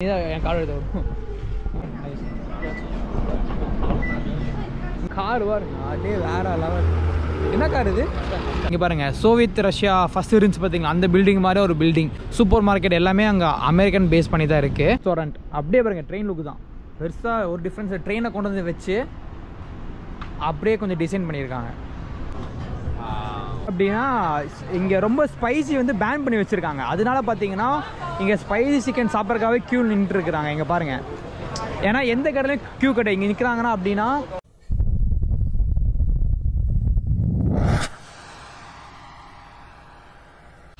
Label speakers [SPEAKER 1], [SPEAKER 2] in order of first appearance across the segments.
[SPEAKER 1] என் car எடுத்து விடும் car பாருங்க அதே வேற லெவல். என்ன கார் இது? இங்கே பாருங்கள், சோவியத் ரஷ்யா ஃபஸ்ட் இருந்துச்சு பார்த்தீங்களா, அந்த பில்டிங் மாதிரி ஒரு பில்டிங். சூப்பர் மார்க்கெட் எல்லாமே அங்கே அமெரிக்கன் பேஸ் பண்ணி தான் இருக்குது. ரெஸ்டாரண்ட் அப்படியே பாருங்கள், ட்ரெயின் லுக்கு தான். பெருசாக ஒரு டிஃப்ரென்ஸ், ட்ரெயினை கொண்டு வந்து வச்சு அப்படியே கொஞ்சம் டிசைன் பண்ணியிருக்காங்க. அப்படின்னா இங்கே ரொம்ப ஸ்பைசி வந்து பேன் பண்ணி வச்சுருக்காங்க. அதனால பார்த்தீங்கன்னா இங்கே ஸ்பைசி சிக்கன் சாப்பிட்றதுக்காகவே க்யூ நின்றுருக்குறாங்க. இங்கே பாருங்கள், ஏன்னா எந்த கடையிலையும் க்யூ கடை இங்கே நிற்கிறாங்கன்னா அப்படின்னா.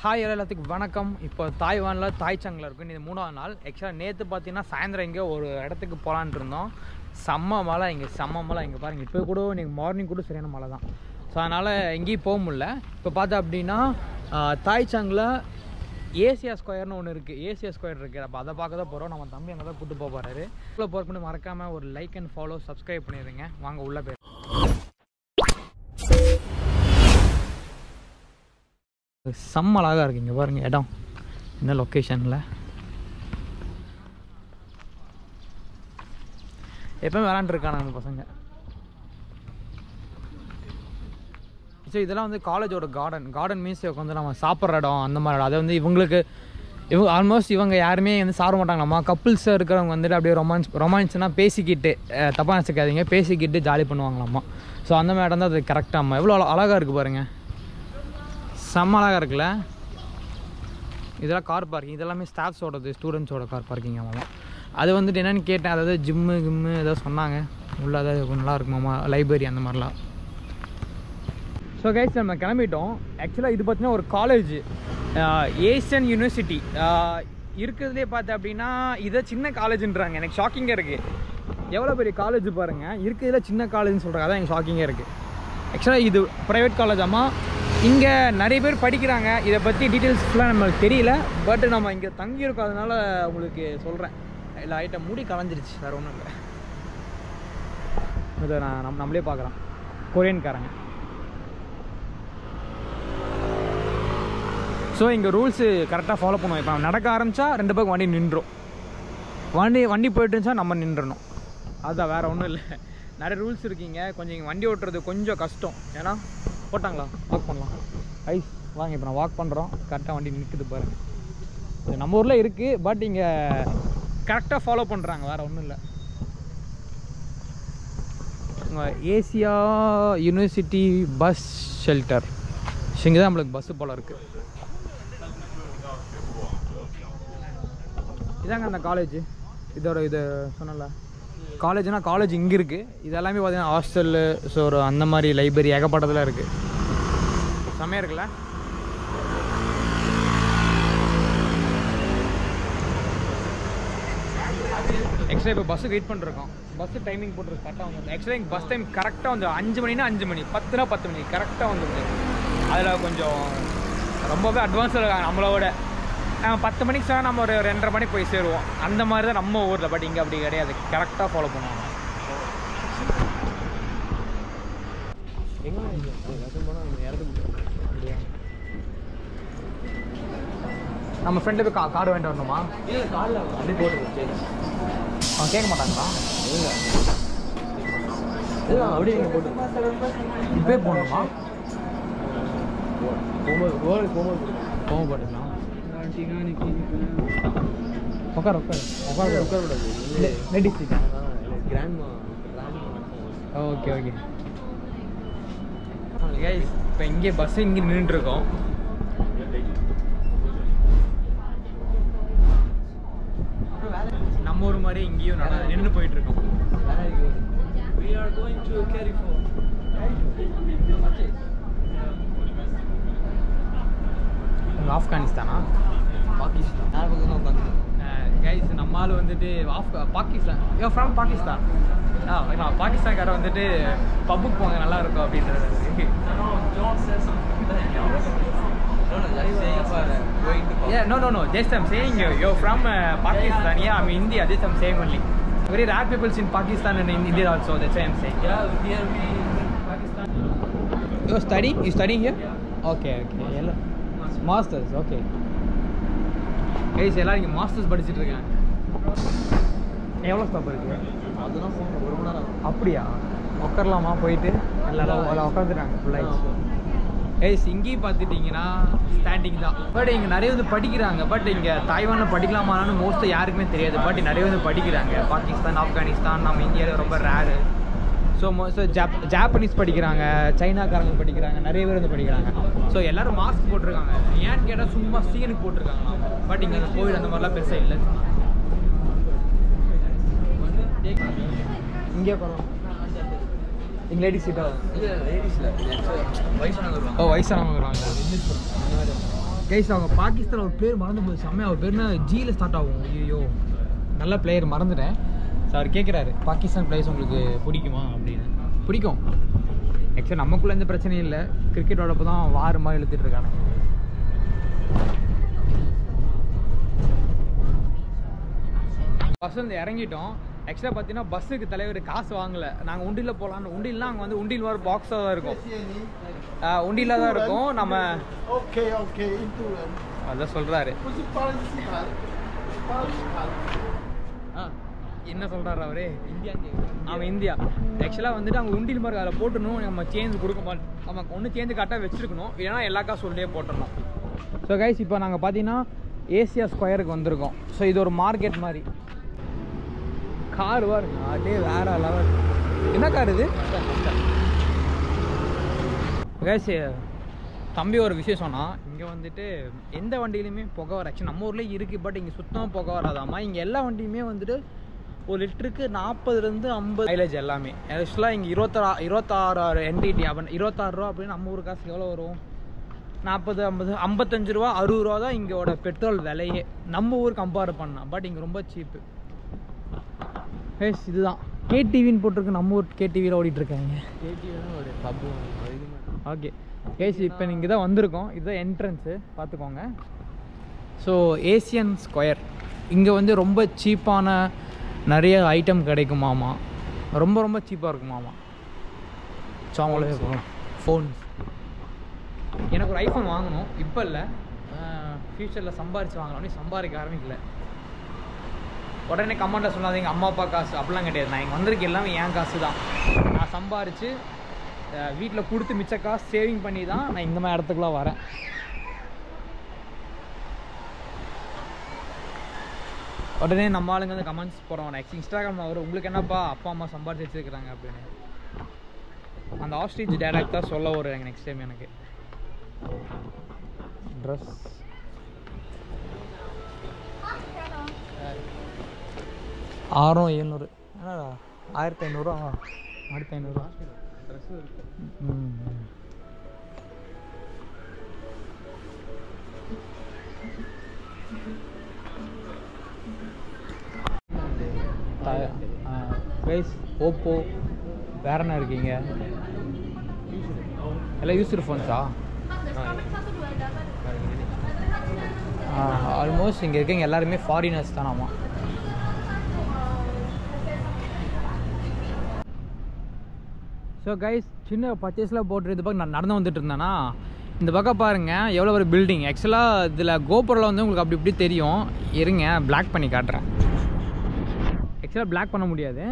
[SPEAKER 1] ஹாய் எல்லாத்துக்கும் வணக்கம். இப்போ தாய்வானில் தாய்சங்கில் இருக்கும். இது 3ஆவது நாள். ஆக்சுவலாக நேற்று பார்த்தீங்கன்னா சாயந்தரம் இங்கே ஒரு இடத்துக்கு போகலான்ட்டு இருந்தோம். செம்ம மழை இங்கே, செம்ம மழை இங்கே பாருங்கள். இப்போ கூட நீங்கள் மார்னிங் கூட சரியான மழை தான். ஸோ அதனால் எங்கேயும் போக முடியல. இப்போ பார்த்தா அப்படின்னா தாய்சங்கில் ஏசியா ஸ்கொயர்னு ஒன்று இருக்குது. ஏசியா ஸ்கொயர் இருக்குது. அப்போ அதை பார்க்க தான் போகிறோம். நம்ம தம்பி அங்கே தான் கூப்பிட்டு போக போகிறாரு. உள்ளே போகிறதுக்கு மறக்காமல் ஒரு லைக் அண்ட் ஃபாலோ சப்ஸ்கிரைப் பண்ணிடுங்க. வாங்க உள்ளே போய். செம்ம அழகாக இருக்குது இங்கே பாருங்கள் இடம், இந்த லொக்கேஷனில். எப்போயும் விளாண்டுருக்காங்க நம்ம பசங்க. ஸோ இதெல்லாம் வந்து காலேஜோட கார்டன் மீன்ஸ் வந்து நம்ம சாப்பிட்ற இடம் அந்த மாதிரி இடம். அதை வந்து இவங்க ஆல்மோஸ்ட் இவங்க யாருமே வந்து சாப்பிட மாட்டாங்களாம்மா. கப்புள்ஸாக இருக்கிறவங்க வந்துட்டு அப்படியே ரொமான்ஸ்னால் பேசிக்கிட்டு, தப்பாக நினச்சிக்காதீங்க, பேசிக்கிட்டு ஜாலி பண்ணுவாங்களாம்மா. ஸோ அந்த மாதிரி இடம் தான் அது கரெக்டாகம்மா. எவ்வளோ அழகாக இருக்குது பாருங்கள், செம்ம அழகாக இருக்குல்ல. இதெல்லாம் கார் பார்க்கிங், இதெல்லாமே ஸ்டாஃப்ஸோடது, ஸ்டூடெண்ட்ஸோட கார் பார்க்கிங் ஆமாம். அது வந்துட்டு என்னென்னு கேட்டேன், அதாவது ஜிம்மு ஏதாவது சொன்னாங்க உள்ள, அதாவது நல்லா இருக்குமாம்மா, லைப்ரரி அந்த மாதிரிலாம். ஸோ கைஸ் நம்ம கிளம்பிட்டோம். ஆக்சுவலாக இது பார்த்தீங்கன்னா ஒரு காலேஜ், ஏசியன் யூனிவர்சிட்டி இருக்கிறதுலே பார்த்தேன் அப்படின்னா இதை சின்ன காலேஜுன்றாங்க. எனக்கு ஷாக்கிங்காக இருக்குது. எவ்வளோ பெரிய காலேஜ் பாருங்கள், இருக்கிறதுல சின்ன காலேஜ்னு சொல்கிறாங்க. அதான் எனக்கு ஷாக்கிங்காக இருக்குது. ஆக்சுவலாக இது ப்ரைவேட் காலேஜ் ஆமா. இங்கே நிறைய பேர் படிக்கிறாங்க. இதை பற்றி டீட்டெயில்ஸ்லாம் நம்மளுக்கு தெரியல. பட் நம்ம இங்கே தங்கியிருக்கோம், அதனால் உங்களுக்கு சொல்கிறேன். இல்லை ஐட்டம் மூடி கலைஞ்சிருச்சு, வேறு ஒன்றும் இல்லை. இதை நம்மளே பார்க்குறோம், கொரியன்காரங்க. ஸோ இங்கே ரூல்ஸு கரெக்டாக ஃபாலோ பண்ணுவோம். இப்போ நடக்க ஆரம்பித்தா 2 பக்கம் வண்டி நின்றோம். வண்டி போயிட்டு இருந்துச்சா நம்ம நின்றணும். அதுதான், வேறு ஒன்றும் இல்லை. நிறைய ரூல்ஸ் இருக்கீங்க. கொஞ்சம் இங்கே வண்டி ஓட்டுறது கொஞ்சம் கஷ்டம். ஏன்னா போட்டாங்களா வாக் பண்ணலாம். ஐஸ் வாங்க, இப்போ நான் வாக் பண்ணுறோம். கரெக்டாக வண்டி நிற்குது பாருங்கள். இது நம்ம ஊரில் இருக்குது, பட் இங்கே கரெக்டாக ஃபாலோ பண்ணுறாங்க, வேறு ஒன்றும் இல்லை. Asia university bus shelter. இங்கே தான் நம்மளுக்கு பஸ்ஸு போல் இருக்குது. இதாங்க அந்த காலேஜ். இது சொன்னல காலேஜ்னால் காலேஜ் இங்கே இருக்குது. இது எல்லாமே பார்த்தீங்கன்னா ஹாஸ்டல்லு, ஸோ ஒரு அந்த மாதிரி லைப்ரரி ஏகப்பட்டதில் இருக்குது. செம்மையாக இருக்குல்ல. ஆக்சுவலாக இப்போ பஸ்ஸுக்கு வெயிட் பண்ணிருக்கோம். பஸ்ஸு டைமிங் போட்டுருக்கு கரெக்டாக வந்து. ஆக்சுவலாக எங்கள் பஸ் டைம் கரெக்டாக வந்து 5 மணினா 5 மணி, 10னா 10 மணி கரெக்டாக வந்துருக்கு. அதில் கொஞ்சம் ரொம்பவே அட்வான்ஸாக இருக்காங்க நம்மளோட. 10 மணிக்கு சொன்னால் நம்ம ஒரு 2:30 மணிக்கு போய் சேருவோம். அந்த மாதிரி தான் நம்ம ஊரில். பட் இங்கே அப்படி கிடையாது, கரெக்டாக ஃபாலோ பண்ணுவாங்க. நம்ம ஃப்ரெண்டு போய் கார்டு வாங்கிட்டு வரணுமா? இல்லை கார்டில் அப்படி போட்டு அவன் கேட்க மாட்டாங்களா? இல்லை அப்படியே நீங்கள் போட்டு இப்போயே போகணுமா? போகும்போது போட்டுக்கலாம். உட்கார லேடிஸ் சீட்டா? Okay okay. இப்போ இங்கே பஸ்ஸு இங்கே நின்றுட்டுருக்கோம். நம்ம ஒரு மாதிரி இங்கேயும் நின்று போயிட்டுருக்கோம். ஆப்கானிஸ்தானா? பாகிஸ்தான். கைஸ் நம்ம ஆள் வந்துட்டு பாகிஸ்தான். ஃப்ரம் பாகிஸ்தான். பாகிஸ்தான்கார வந்துட்டு பப்புக்கு போங்க நல்லா இருக்கும் அப்படின்றது. No. Just I'm saying you're from Pakistan. Yeah, I'm India. Just I'm saying only. Very rare peoples in Pakistan and in India also. That's why I'm saying. Yeah, here we in Pakistan. You studying here? Yeah. Okay. Masters. Okay. Guys எல்லோரும் இங்கே masters படிச்சுட்டு இருக்காங்க. எவ்வளோ stop இருக்குது?
[SPEAKER 2] அதெல்லாம் 1 மணி நேரம்.
[SPEAKER 1] அப்படியா? உட்காரலாமா போயிட்டு? எல்லாரும் உட்காந்துட்டாங்க ஃபுல்லாகிடுச்சு. இங்கேயும் பார்த்துட்டிங்கன்னா ஸ்டாண்டிங் தான். பட் இங்கே நிறைய வந்து படிக்கிறாங்க. பட் இங்கே தாய்வானில் படிக்கலாமான்னு மோஸ்ட்டாக யாருக்குமே தெரியாது. பட் நிறைய வந்து படிக்கிறாங்க. பாகிஸ்தான், ஆப்கானிஸ்தான், நம்ம இந்தியாவில் ரொம்ப ரேரு. ஸோ ஜாப்பனீஸ் படிக்கிறாங்க, சைனாக்காரங்க படிக்கிறாங்க, நிறைய பேர் வந்து படிக்கிறாங்க. ஸோ எல்லோரும் மாஸ்க் போட்டிருக்காங்க. ஏன்னு கேட்டால் சும்மா சீனுக்கு போட்டிருக்காங்க. பட் இங்கே அந்த கோவில் அந்த மாதிரிலாம் பெருசாக இல்லை. இங்கே போகிறோம். இங்கே லேடிஸ் சீட்டா?
[SPEAKER 2] இல்லை லேடிஸ் இல்லை, வயசானவங்க வருவாங்க.
[SPEAKER 1] வயசானவங்க வருவாங்க. கைஸ் அவங்க பாகிஸ்தான் ஒரு பிளேயர் மறந்து போகுது செம்மையா. அவர் பேர்னா ஜியில் ஸ்டார்ட் ஆகும். ஐயோ நல்ல பிளேயர் மறந்துட்டேன். ஸோ அவர் கேட்குறாரு பாகிஸ்தான் பிளேயர்ஸ் உங்களுக்கு பிடிக்குமா அப்படின்னு. பிடிக்கும். ஆக்சுவலாக நமக்குள்ளே எந்த பிரச்சனையும் இல்லை. கிரிக்கெட் விளையாடப்போ தான் வார மாதிரி இழுத்துட்டு இருக்காங்க. பஸ் வந்து இறங்கிட்டோம். ஆக்சுவலாக பார்த்தீங்கன்னா பஸ்ஸுக்கு தலைவர் காசு வாங்கலை. நாங்கள் உண்டியில் போகலான்னு. உண்டியல்னால் அங்கே வந்து உண்டியில் வர பாக்ஸாக தான் இருக்கும். உண்டியில் தான் இருக்கும். நம்ம அதான் சொல்கிறாரு. என்ன சொல்கிறாரு அவரே? இந்தியா. அவன் இந்தியா. ஆக்சுவலாக வந்துட்டு அங்கே உண்டியில் மாதிரி அதில் போட்டணும். நம்ம சேஞ்ச் கொடுக்க மாட்டோம். நமக்கு ஒன்று சேஞ்சு கரெக்டாக வச்சுருக்கணும். ஏன்னா எல்லா காசு உள்ளே போட்டுடணும். ஸோ கைஸ் இப்போ நாங்கள் பார்த்தீங்கன்னா ஏசியா ஸ்கொயருக்கு வந்திருக்கோம். ஸோ இது ஒரு மார்க்கெட் மாதிரி. கார் பாருங்க அதே வேற லெவல். என்ன கார் இது? கைஸ் தம்பி ஒரு விஷயம் சொன்னால், இங்கே வந்துட்டு எந்த வண்டியிலையுமே புகை வர. ஆக்சுவலி நம்ம ஊர்லேயே இருக்குது. பட் இங்கே சுத்தமாக புகை வராதாமா. இங்கே எல்லா வண்டியுமே வந்துட்டு ஒரு லிட்டருக்கு 40 to 50 மைலேஜ் எல்லாமே. ஆக்சுவலாக இங்கே 26 NDT. அப்போ 26 ரூபா அப்படின்னு நம்ம ஊர் காசு எவ்வளோ வரும்? 40, 50, 55 ரூபா, 60 ரூபா தான் இங்கோட பெட்ரோல் விலையே நம்ம ஊர் கம்பேர் பண்ணால். பட் இங்கே ரொம்ப சீப்பு. இதுதான் கேடிவின்னு போட்டிருக்கு. நம்ம ஊர் கேடிவியில் ஓடிட்டுருக்காங்க.
[SPEAKER 2] கேடிவிலாம் ஒரு பப்பு.
[SPEAKER 1] ஓகே கேசி இப்போ நீங்கள் தான் வந்திருக்கோம். இதுதான் என்ட்ரன்ஸு பார்த்துக்கோங்க. ஸோ ஏசியன் ஸ்கொயர் இங்கே வந்து ரொம்ப சீப்பான நிறைய ஐட்டம் கிடைக்குமாமா. ரொம்ப ரொம்ப சீப்பாக இருக்குமாமா. ஸோ அவங்களே ஃபோன்ஸ். எனக்கு ஒரு ஐஃபோன் வாங்கணும். இப்போ இல்லை, ஃப்யூச்சரில் சம்பாரித்து வாங்கலாம்னு. சம்பாதிக்க ஆரம்பிக்கல. உடனே கமெண்ட்டில் சொல்லாதீங்க அம்மா அப்பா காசு அப்படிலாம் கிடையாது. நான் இங்கே வந்திருக்க எல்லாமே என் காசு தான். நான் சம்பாரித்து வீட்டில் கொடுத்து மிச்ச காசு சேவிங் பண்ணி தான் நான் இந்த மாதிரி இடத்துக்குலாம் வரேன். உடனே நம்ம ஆளுங்க வந்து கமெண்ட்ஸ் போடுறோம். நெக்ஸ்ட் இன்ஸ்டாகிராமில் வரும், உங்களுக்கு என்னப்பா அப்பா அம்மா சம்பாரிச்சு வச்சுருக்குறாங்க அப்படின்னு. அந்த ஆஸ்ட்ரிச் டேரக்ட் தான் சொல்ல வரும் நெக்ஸ்ட் டைம். எனக்கு ட்ரெஸ் 600 என்னடா 1500 1500 ட்ரெஸ்ஸு இருக்குது. கைஸ் ஓப்போ வேற என்ன இருக்கீங்க? எல்லாம் யூஸ்டு ஃபோன்ஸா? ஆல்மோஸ்ட் இங்கே இருக்கீங்க எல்லாருமே ஃபாரினர்ஸ் தானாமா. ஸோ கைஸ் சின்ன பர்ச்சேஸ்லாம் போட்டு இது பக்கம் நான் நடந்து வந்துட்டு இருந்தேன்னா இந்த பக்கம் பாருங்கள் எவ்வளோ ஒரு பில்டிங். ஆக்சுவலாக இதில் கோபுரில் வந்து உங்களுக்கு அப்படி இப்படி தெரியும். இருங்க பிளாக் பண்ணி காட்டுறேன். ஆக்சுவலாக பிளாக் பண்ண முடியாது.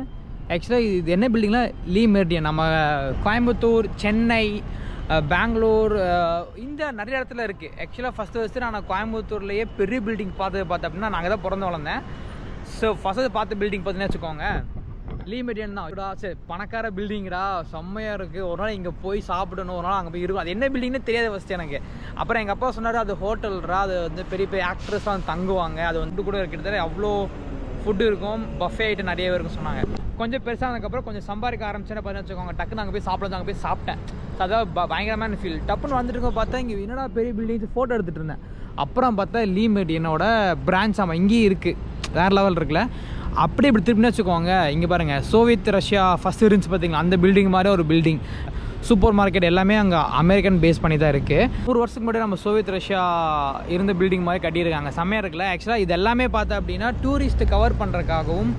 [SPEAKER 1] ஆக்சுவலாக இது என்ன பில்டிங்னா லீ மெரிடியன். நம்ம கோயம்புத்தூர், சென்னை, பெங்களூர், இந்த நிறைய இடத்துல இருக்குது. ஆக்சுவலாக ஃபஸ்ட்டு நான் கோயம்புத்தூர்லேயே பெரிய பில்டிங் பார்த்தேன் அப்படின்னா நாங்கள் தான் பிறந்து வளர்ந்தேன். ஸோ ஃபஸ்ட்டு பார்த்த பில்டிங் பார்த்தீங்கன்னு வச்சுக்கோங்க லீ மெரிடியன் தான். சரி பணக்கார பில்டிங்டா செம்மையாக இருக்குது. ஒரு நாள் இங்கே போய் சாப்பிடணும், ஒரு நாள் அங்கே போய் இருக்கும். அது என்ன பில்டிங்னு தெரியாது ஃபஸ்ட்டு எனக்கு. அப்புறம் எங்கள் அப்பா சொன்னார் அது ஹோட்டல்ரா, அது வந்து பெரிய பெரிய ஆக்ட்ரஸ்லாம் வந்து தங்குவாங்க, அது வந்து கூட கிட்டத்தட்ட அவ்வளோ ஃபுட்டு இருக்கும், பஃபே ஐட்டம் நிறையவே இருக்கும் சொன்னாங்க. கொஞ்சம் பெருசானதுக்கப்புறம் கொஞ்சம் சம்பாதிக்க ஆரம்பிச்சேன்னு பார்த்து வச்சுக்கோங்க. டக்குன்னு அங்கே போய் சாப்பிட அங்கே போய் சாப்பிட்டேன். அதாவது பயங்கரமான ஃபீல். டப்புன்னு வந்துட்டு இருக்கோம் பார்த்தா இங்கே என்னடா பெரிய பில்டிங்ஸ் ஃபோட்டோ எடுத்துகிட்டு இருந்தேன். அப்புறம் பார்த்தா லீ மெரிடியனோட பிரான்ச் ஆமாம் இங்கேயும் இருக்குது. வேறு லெவல் இருக்குல்ல. அப்படி இப்படி திருப்பின்னு வச்சுக்கோங்க. இங்கே பாருங்கள் சோவியத் ரஷ்யா ஃபஸ்ட்டு இருந்துச்சு பார்த்தீங்களா, அந்த பில்டிங் மாதிரி ஒரு பில்டிங். சூப்பர் மார்க்கெட் எல்லாமே அங்கே அமெரிக்கன் பேஸ் பண்ணி தான் இருக்குது. 100 வருஷத்துக்கு முன்னாடி நம்ம சோவியத் ரஷ்யா இருந்த பில்டிங் மாதிரி கட்டியிருக்காங்க. செம்மையாக இருக்குல்ல. ஆக்சுவலாக இது எல்லாமே பார்த்தா அப்படின்னா டூரிஸ்ட்டு கவர் பண்ணுறதுக்காகவும்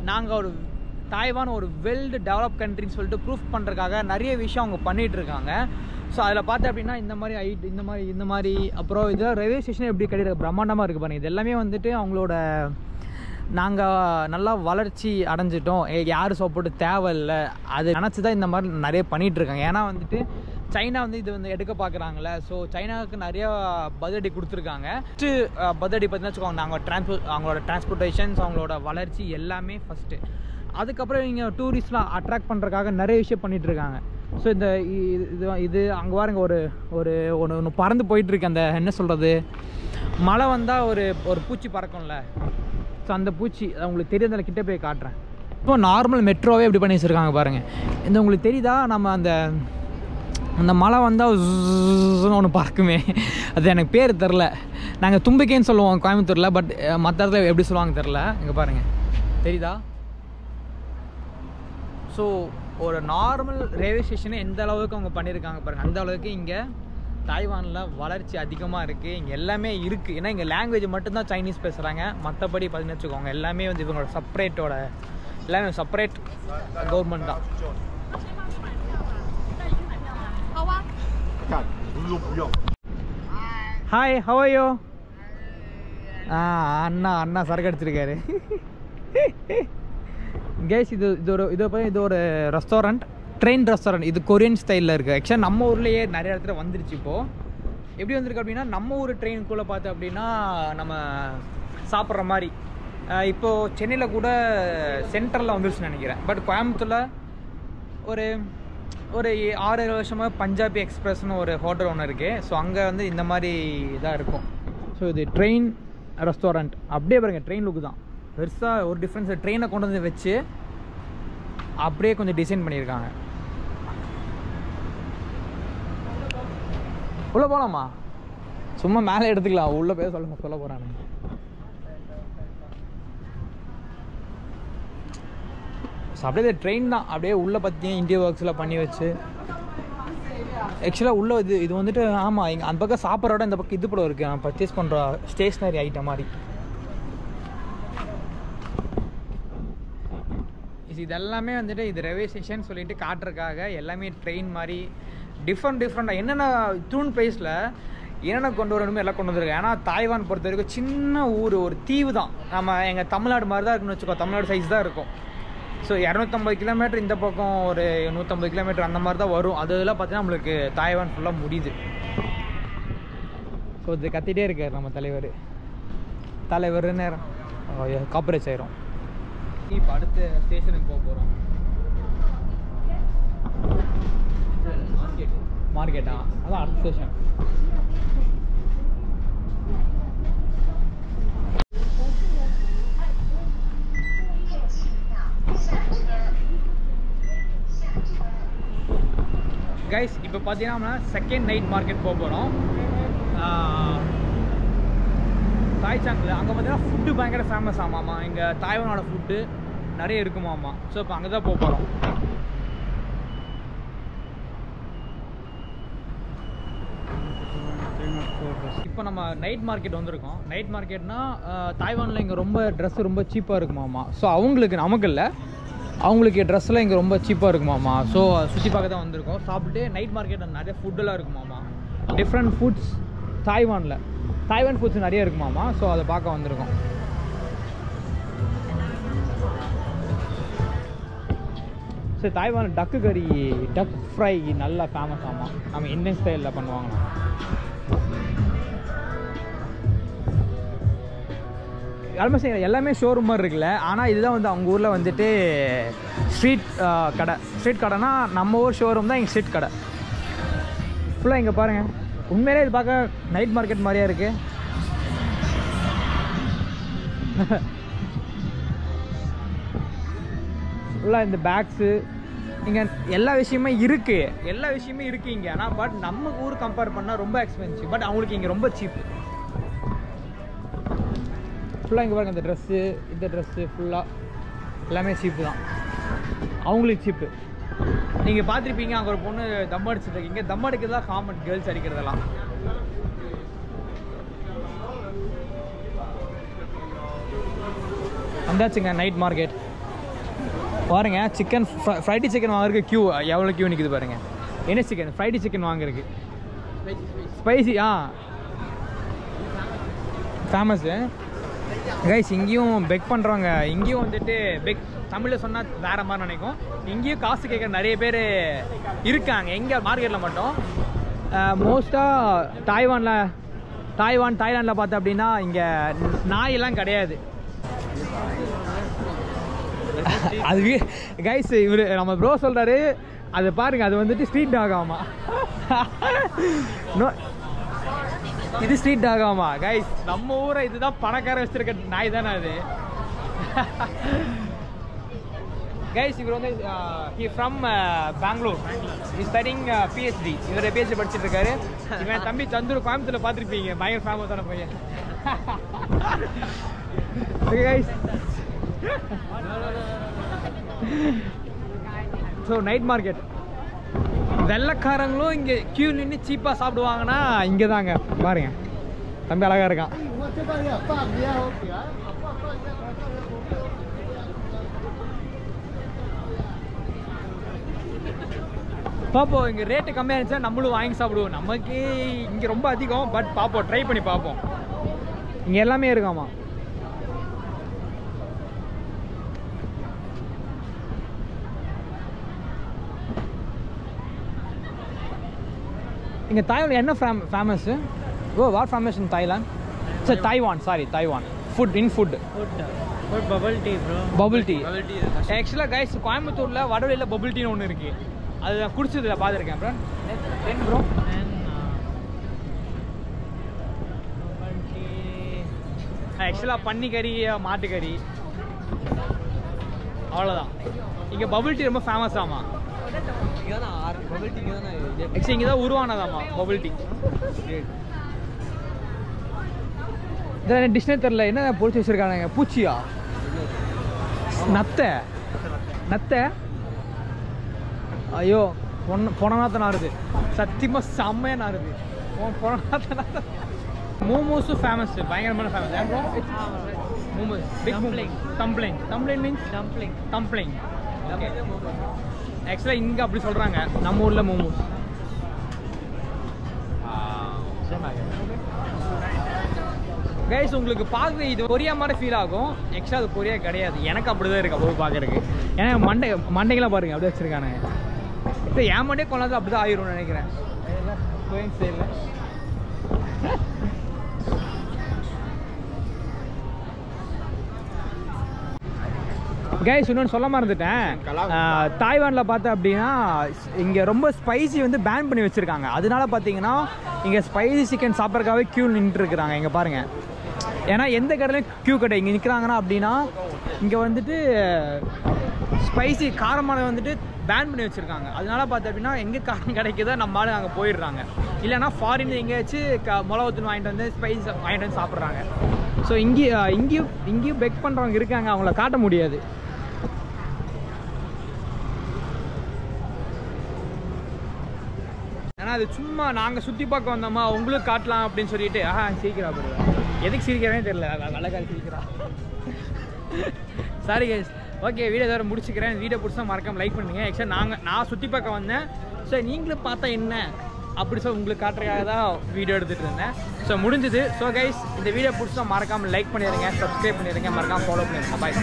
[SPEAKER 1] நாங்கள் ஒரு தாய்வான் ஒரு வெல் டெவலப் கண்ட்ரின்னு சொல்லிட்டு ப்ரூஃப் பண்ணுறதுக்காக நிறைய விஷயம் அவங்க பண்ணிகிட்ருக்காங்க. ஸோ அதில் பார்த்தா அப்படின்னா இந்த மாதிரி இந்த மாதிரி அப்புறம் இதில் ரயில்வே ஸ்டேஷன் எப்படி கட்டியிருக்க பிரம்மாண்டமாக இருக்குது பாருங்கள். இது எல்லாமே வந்துட்டு அவங்களோட நாங்கள் நல்லா வளர்ச்சி அடைஞ்சிட்டோம், யார் சப்போர்ட்டு தேவையில்லை, அது நினச்சி தான் இந்த மாதிரி நிறைய பண்ணிகிட்ருக்காங்க. ஏன்னா வந்துட்டு சைனா வந்து இது வந்து எடுக்க பார்க்குறாங்களே. ஸோ சைனாவுக்கு நிறையா பதிலடி கொடுத்துருக்காங்க. ஃபஸ்ட்டு பதிலடி பார்த்தீங்கன்னா வச்சுக்கோங்க, அவங்களோட டிரான்ஸ்போர்ட்டேஷன்ஸ், அவங்களோட வளர்ச்சி எல்லாமே ஃபஸ்ட்டு. அதுக்கப்புறம் இங்கே டூரிஸ்ட்லாம் அட்ராக்ட் பண்ணுறதுக்காக நிறைய விஷயம் பண்ணிகிட்ருக்காங்க. ஸோ இந்த இது அங்கே பாருங்க, ஒன்று பறந்து போயிட்டுருக்கு. அந்த என்ன சொல்கிறது, மழை வந்தால் ஒரு பூச்சி பறக்கும்ல, ஸோ அந்த பூச்சி உங்களுக்கு தெரியாத கிட்டே போய் காட்டுறேன். இப்போ நார்மல் மெட்ரோவே எப்படி பண்ணி வச்சுருக்காங்க பாருங்கள். இந்த உங்களுக்கு தெரியுதா, நம்ம அந்த மழை வந்தால் ஒன்று பறக்குமே, அது எனக்கு பேர் தெரில. நாங்கள் தும்பிக்கைன்னு சொல்லுவோம் கோயம்புத்தூரில், பட் மற்ற இடத்துல எப்படி சொல்லுவாங்க தெரில. இங்கே பாருங்கள், தெரியுதா? ஸோ ஒரு நார்மல் ரயில்வே ஸ்டேஷனை எந்த அளவுக்கு அவங்க பண்ணியிருக்காங்க பாருங்கள். அந்த அளவுக்கு இங்கே தாய்வானில் வளர்ச்சி அதிகமாக இருக்குது. இங்கே எல்லாமே இருக்குது. ஏன்னா இங்கே லாங்குவேஜ் மட்டும்தான் சைனீஸ் பேசுகிறாங்க. மற்றபடி பார்த்தீங்கன்னு வச்சுக்கோங்க, எல்லாமே வந்து இவங்களோட செப்பரேட்டோட எல்லாமே செப்பரேட் கவர்மெண்ட் தான். Hi, how are you? அண்ணா சரக்கு அடிச்சிருக்காரு. கேஸ் இது ஒரு ரெஸ்டாரண்ட், ட்ரெயின் ரெஸ்டாரண்ட். இது கொரியன் ஸ்டைலில் இருக்குது. ஆக்சுவலாக நம்ம ஊர்லேயே நிறைய இடத்துல வந்துருச்சு. இப்போது எப்படி வந்திருக்கு அப்படின்னா, நம்ம ஊர் ட்ரெயினுக்குள்ளே பார்த்தோம் அப்படின்னா நம்ம சாப்பிட்ற மாதிரி. இப்போது சென்னையில் கூட சென்ட்ரலில் வந்துருச்சுன்னு நினைக்கிறேன். பட் கோயம்புத்தூரில் ஒரு 6-7 வருஷமாக பஞ்சாபி எக்ஸ்பிரஸ்னு ஒரு ஹோட்டல் ஒன்று இருக்குது. ஸோ அங்கே வந்து இந்த மாதிரி இதாக இருக்கும். ஸோ இது ட்ரெயின் ரெஸ்டாரண்ட். அப்படியே பாருங்கள், ட்ரெயின் லுக்கு தான். பெருசாக ஒரு டிஃப்ரென்ஸ். ட்ரெயினை கொண்டு வந்து வச்சு அப்படியே கொஞ்சம் டிசைன் பண்ணியிருக்காங்க. உள்ளே போகலாமா? சும்மா மேலே எடுத்துக்கலாம், உள்ளே போய் சொல்ல போகிறானே. ஸோ அப்படியே ட்ரெயின் தான். அப்படியே உள்ளே பார்த்தீங்கன்னா இந்தியா ஒர்க்ஸில் பண்ணி வச்சு ஆக்சுவலாக உள்ளே இது வந்துட்டு ஆமாம், இங்கே அந்த பக்கம் சாப்பிட்றோட இந்த பக்கம் இது கூட இருக்குது. நான் பர்ச்சேஸ் பண்ணுற ஸ்டேஷ்னரி ஐட்டம் மாதிரி. இதெல்லாமே வந்துட்டு இது ரயில்வே ஸ்டேஷன் சொல்லிட்டு காட்டுறதுக்காக எல்லாமே ட்ரெயின் மாதிரி டிஃப்ரெண்ட்டாக என்னென்ன தூண் ப்ரைஸில் என்னென்ன கொண்டு வரணுமோ எல்லாம் கொண்டு வந்துருக்கேன். ஏன்னா தாய்வான் பொறுத்த வரைக்கும் சின்ன ஊர், ஒரு தீவு தான். நம்ம எங்கள் தமிழ்நாடு மாதிரி தான் இருக்குன்னு வச்சுக்கோ, தமிழ்நாடு சைஸ் தான் இருக்கும். ஸோ 250 கிலோமீட்டர் இந்த பக்கம், ஒரு 150 கிலோமீட்டர் அந்த மாதிரி தான் வரும். அதெல்லாம் பார்த்தீங்கன்னா நம்மளுக்கு தாய்வான் ஃபுல்லாக முடியுது. ஸோ இது கத்திகிட்டே இருக்கார் நம்ம தலைவர் நேரம் காப்பரேட் ஆயிரும். இப்போ அடுத்த ஸ்டேஷனுக்கு போக போகிறோம். மார்க்கெட்டா? அதான் அடுத்த ஸ்டேஷன். கைஸ் இப்போ பார்த்தீங்கன்னா செகண்ட் நைட் மார்க்கெட் போக போகிறோம். தாய்சாங்கில் அங்கே பார்த்தீங்கன்னா ஃபுட்டு பயங்கர ஃபேமஸ் ஆமாம்மா. இங்கே தாய்வானோட ஃபுட்டு நிறைய இருக்குமாம்மா. ஸோ இப்போ அங்கே தான் போக போகிறோம். இப்போ நம்ம நைட் மார்க்கெட் வந்திருக்கோம். நைட் மார்க்கெட்னா தாய்வானில் இங்கே ரொம்ப ட்ரெஸ்ஸு ரொம்ப சீப்பாக இருக்குமாம்மா. ஸோ அவங்களுக்கு, நமக்கு இல்லை, அவங்களுக்கு ட்ரெஸ்ஸெலாம் இங்கே ரொம்ப சீப்பாக இருக்குமாம்மா. ஸோ சுற்றி பார்க்க தான் வந்திருக்கோம். சாப்பிட்டு நைட் மார்க்கெட்டில் நிறைய ஃபுட்டெல்லாம் இருக்குமாம்மா. டிஃப்ரெண்ட் ஃபுட்ஸ் தாய்வான் ஃபுட்ஸ் நிறைய இருக்குமாம்மா. ஸோ அதை பார்க்க வந்திருக்கோம். ஸோ தாய்வான் டக்கு கறி, டக் ஃப்ரை நல்லா ஃபேமஸ் ஆமாம். நம்ம இந்தியன் ஸ்டைலில் பண்ணுவாங்கண்ணா. ஆல்மோஸ்ட் எல்லாமே ஷோரூம் மாதிரி இருக்குல்ல. ஆனால் இதுதான் வந்து அவங்க ஊரில் வந்துட்டு ஸ்ட்ரீட் கடைனா நம்ம ஊர் ஷோரூம் தான் இங்கே ஸ்ட்ரீட் கடை ஃபுல்லாக. இங்கே பாருங்கள், உண்மையிலே இது பார்க்க நைட் மார்க்கெட் மாதிரியா இருக்குது. ஃபுல்லாக இந்த பேக்ஸு இங்கே எல்லா விஷயமே இருக்குது இங்கே. ஆனால் பட் நம்ம ஊர் கம்பேர் பண்ணால் ரொம்ப எக்ஸ்பென்சிவ். பட் அவங்களுக்கு இங்கே ரொம்ப சீப்பு. ஃபுல்லாக இங்கே பாருங்கள், இந்த ட்ரெஸ்ஸு ஃபுல்லாக எல்லாமே சீப்பு தான். அவங்களுக்கு சீப்பு. நீங்கள் பார்த்துருப்பீங்க, அங்கே ஒரு பொண்ணு தம் அடிச்சுட்ருக்கீங்க. தம் அடிக்கிறது தான் காமன், கேர்ள்ஸ் அடிக்கிறதெல்லாம். வந்தாச்சுங்க நைட் மார்க்கெட். பாருங்க, சிக்கன் ஃப்ரைடு சிக்கன் வாங்குறதுக்கு க்யூ எவ்வளோ க்யூ நிற்குது பாருங்கள். என்ன சிக்கன்? ஃப்ரைடு சிக்கன் வாங்குறதுக்கு ஸ்பைசி. ஃபேமஸ்ஸு கைஸ் இங்கேயும் பெக் பண்ணுறவங்க இங்கேயும் வந்துட்டு பெக் தமிழில் சொன்னால் வேறு மாதிரி நினைக்கும். இங்கேயும் காசு கேட்குற நிறைய பேர் இருக்காங்க. எங்கே மார்க்கெட்டில் மட்டும் மோஸ்ட்டாக தாய்லாண்டில் பார்த்தா அப்படின்னா இங்கே நாயெல்லாம் கிடையாது. அது கைஸ் இவர் நம்ம ப்ரோ சொல்கிறாரு, அது பாருங்க, அது வந்துட்டு ஸ்ட்ரீட் டாக் ஆமா. இது ஸ்ட்ரீட் டாக் ஆமா கைஸ். நம்ம ஊரை இதுதான் பணக்கார வச்சிருக்க நாய் தானே அது. கைஸ் இவர் வந்து he from Bangalore, is studying PhD. இவர் PhD படிச்சுட்டு இருக்காரு. இவன் தம்பி சந்துரு கோயம்புத்தூர்ல பார்த்துருப்பீங்க, பயங்கர ஃபேமஸான பையன். Okay guys, so night market. வெள்ளைக்காரங்களும் இங்கே கியூ நின்று சீப்பாக சாப்பிடுவாங்கன்னா இங்கே தாங்க. பாருங்க தம்பி அழகாக இருக்கான். பார்ப்போம், இங்கே ரேட்டு கம்மியாக இருந்துச்சா நம்மளும் வாங்கி சாப்பிடுவோம். நமக்கு இங்கே ரொம்ப அதிகம், பட் பார்ப்போம், ட்ரை பண்ணி பார்ப்போம். இங்கே எல்லாமே இருக்காமா. இங்கே தாய்லாந்து என்ன famous? Oh, what famous in Thailand? Sir Taiwan, sorry Taiwan. Food bubble tea bro. Bubble tea ஆக்சுவலாக கைஸ் கோயம்புத்தூரில் வடவழியில் பபிள் டீன்னு ஒன்று இருக்குது. அது நான் குடிச்சதில்ல, பார்த்துருக்கேன் ப்ரோ. தென் ப்ரோ ஆக்சுவலாக பன்னிக்கறி, மாட்டுக்கறி, அவ்வளோதான். இங்கே பபிள் டீ ரொம்ப ஃபேமஸ் ஆமா. ஆக்சுவலி இங்கே தான் உருவானதாமா பபிள் டீ. இதில் டிஷ்னே தெரில, என்ன பொறிச்சு வச்சுருக்காங்க? பூச்சியா? நத்தை? ஐயோ, பொணநாத்த நாருது, சத்தியமாக செம்மையாக நாருது. பொணநாத்த மோமோஸும் ஃபேமஸ், பயங்கரமான famous. Momos big dumpling means dumpling. ஆக்சுவலாக இங்கே அப்படி சொல்கிறாங்க, நம்ம ஊரில் மோமோஸ். கைஸ் உங்களுக்கு பார்க்குறது இது கொரியா மாதிரி ஃபீல் ஆகும். ஆக்சுவலாக அது கொரியா கிடையாது, எனக்கு அப்படி தான் இருக்குது அப்போ பார்க்குறதுக்கு. ஏன்னா மண்டைக்கெல்லாம் பாருங்கள் அப்படியே வச்சுருக்கானுங்க. இப்போ என் மண்டே கொண்டாந்து அப்படி தான் ஆயிரும்னு நினைக்கிறேன். சைடில் கைஸ் இன்னொன்று சொல்ல மறந்துட்டேன். தாய்வானில் பார்த்தா அப்படின்னா இங்கே ரொம்ப ஸ்பைசி வந்து பேன் பண்ணி வச்சுருக்காங்க. அதனால பார்த்தீங்கன்னா இங்கே ஸ்பைசி சிக்கன் சாப்பிட்றதுக்காகவே க்யூ நின்றுருக்குறாங்க. இங்கே பாருங்கள், ஏன்னா எந்த கடையிலையும் க்யூ கடை இங்கே நிற்கிறாங்கன்னா அப்படின்னா இங்கே வந்துட்டு ஸ்பைசி காரமான வந்துட்டு பேன் பண்ணி வச்சுருக்காங்க. அதனால பார்த்தா அப்படின்னா எங்கே காரம் கிடைக்குதோ நம்ம ஆளு அங்கே போயிடுறாங்க. இல்லைனா ஃபாரின் எங்கேயாச்சும் மிளகாத்தூள் வாங்கிட்டு வந்து ஸ்பைஸ் வாங்கிட்டு வந்து சாப்பிட்றாங்க. ஸோ இங்கேயும் பெக் பண்ணுறவங்க இருக்காங்க, அவங்கள காட்ட முடியாது. ஏன்னா அது சும்மா நாங்கள் சுற்றி பார்க்க வந்தோமா, உங்களுக்கு காட்டலாம் அப்படின்னு சொல்லிட்டு சிரிக்கிறா பாரு. எதுக்கு சிரிக்கிறேனே தெரியல, அழகாக சிரிக்கிறா. Sorry guys. ஓகே, வீடியோ வேறு முடிச்சுக்கிறேன். வீடியோ பிடிச்சா மறக்காம லைக் பண்ணுங்கள். ஆக்சுவலாக நான் சுற்றி பார்க்க வந்தேன். ஸோ நீங்களும் பார்த்தா என்ன அப்படி சொல்லி உங்களுக்கு காட்டுறதுக்காக தான் வீடியோ எடுத்துகிட்டு இருந்தேன். ஸோ முடிஞ்சுது. ஸோ கைஸ் இந்த வீடியோ பிடிச்சா மறக்காமல் லைக் பண்ணிடுங்க, சப்ஸ்கிரைப் பண்ணிடுங்க, மறக்காமல் ஃபாலோ பண்ணிடுங்க. பாய்.